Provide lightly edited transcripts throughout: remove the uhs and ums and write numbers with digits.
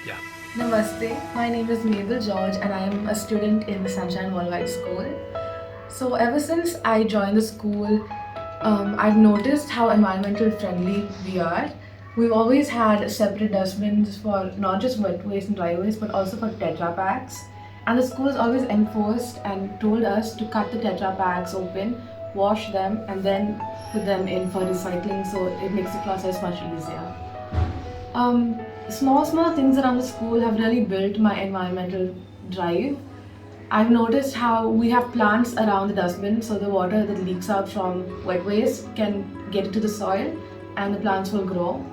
Yeah. Namaste, my name is Mabel George and I am a student in the Sunshine Worldwide School. So, ever since I joined the school, I've noticed how environmental friendly we are. We've always had separate dustbins for not just wet waste and dry waste but also for Tetra packs. And the school has always enforced and told us to cut the Tetra packs open, wash them, and then put them in for recycling so it makes the process much easier. Small things around the school have really built my environmental drive. I've noticed how we have plants around the dustbin so the water that leaks out from wet waste can get into the soil and the plants will grow.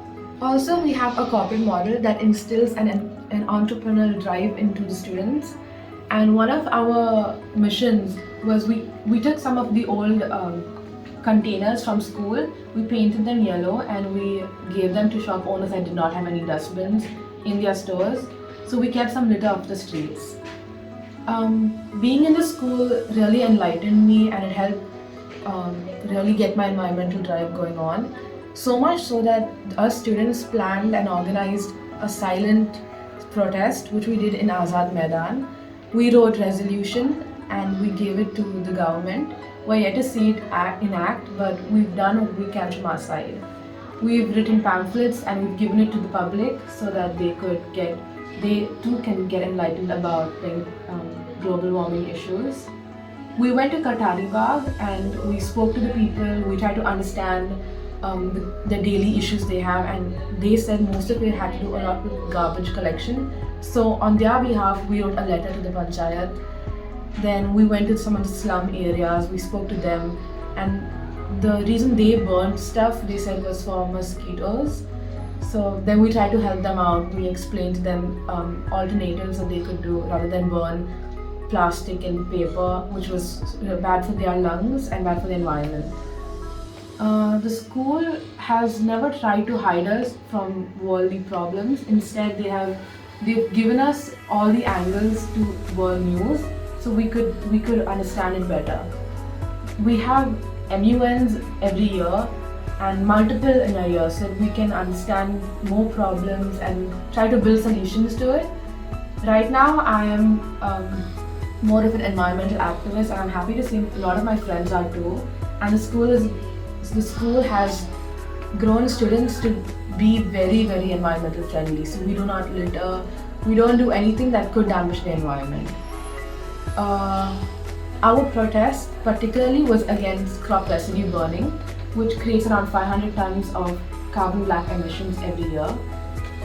Also, we have a corporate model that instills an entrepreneurial drive into the students. And one of our missions was we took some of the old containers from school, we painted them yellow and we gave them to shop owners that did not have any dustbins in their stores. So we kept some litter off the streets. Being in the school really enlightened me and it helped really get my environmental drive going on. So much so that us students planned and organized a silent protest, which we did in Azad Maidan. We wrote resolution and we gave it to the government. We're yet to see it in act, but we've done what we can from our side. We've written pamphlets and we've given it to the public so that they too can get enlightened about global warming issues. We went to Katari Bagh and we spoke to the people. We tried to understand the daily issues they have, and they said most of it had to do a lot with garbage collection. So on their behalf, we wrote a letter to the panchayat. Then we went to some of the slum areas. We spoke to them, and the reason they burned stuff they said was for mosquitoes. So then we tried to help them out. We explained to them alternatives that they could do rather than burn plastic and paper, which was bad for their lungs and bad for the environment. The school has never tried to hide us from worldly problems. Instead, they've given us all the angles to world news, so we could understand it better. We have MUNs every year and multiple in a year, so that we can understand more problems and try to build solutions to it. Right now, I am more of an environmental activist, and I'm happy to say a lot of my friends are too. And the school has grown students to be very, very environmental friendly. So we do not litter, we don't do anything that could damage the environment. Our protest particularly was against crop residue burning, which creates around 500 tons of carbon black emissions every year.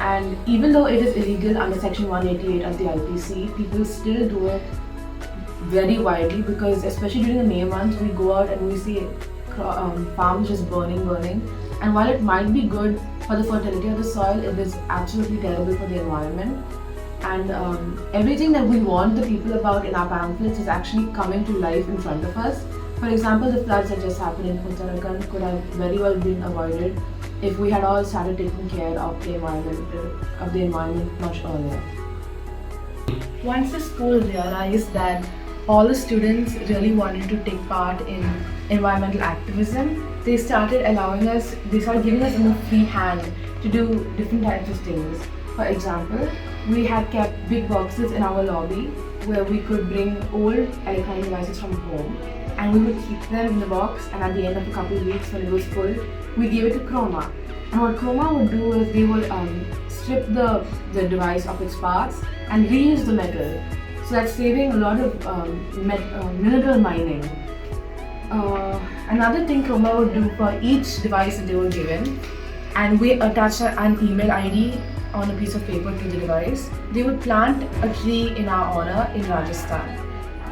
And even though it is illegal under Section 188 of the IPC, people still do it very widely because, especially during the May months, we go out and we see farms just burning. And while it might be good for the fertility of the soil, it is absolutely terrible for the environment. And everything that we warned the people about in our pamphlets is actually coming to life in front of us. For example, the floods that just happened in Uttarakhand could have very well been avoided if we had all started taking care of the environment much earlier. Once the school realized that all the students really wanted to take part in environmental activism, they started giving us a free hand to do different types of things. For example, we had kept big boxes in our lobby where we could bring old electronic devices from home, and we would keep them in the box, and at the end of a couple of weeks when it was full, we gave it to Chroma. And what Chroma would do is they would strip the device of its parts and reuse the metal. So that's saving a lot of mineral mining. Another thing Chroma would do for each device that they were given, and we attach an email ID on a piece of paper to the device, they would plant a tree in our honor in Rajasthan.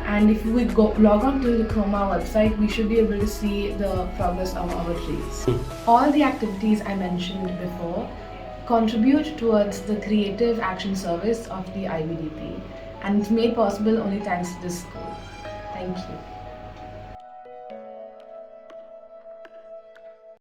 And if we log on to the Chroma website, we should be able to see the progress of our trees. All the activities I mentioned before contribute towards the creative action service of the IBDP, and it's made possible only thanks to this school. Thank you.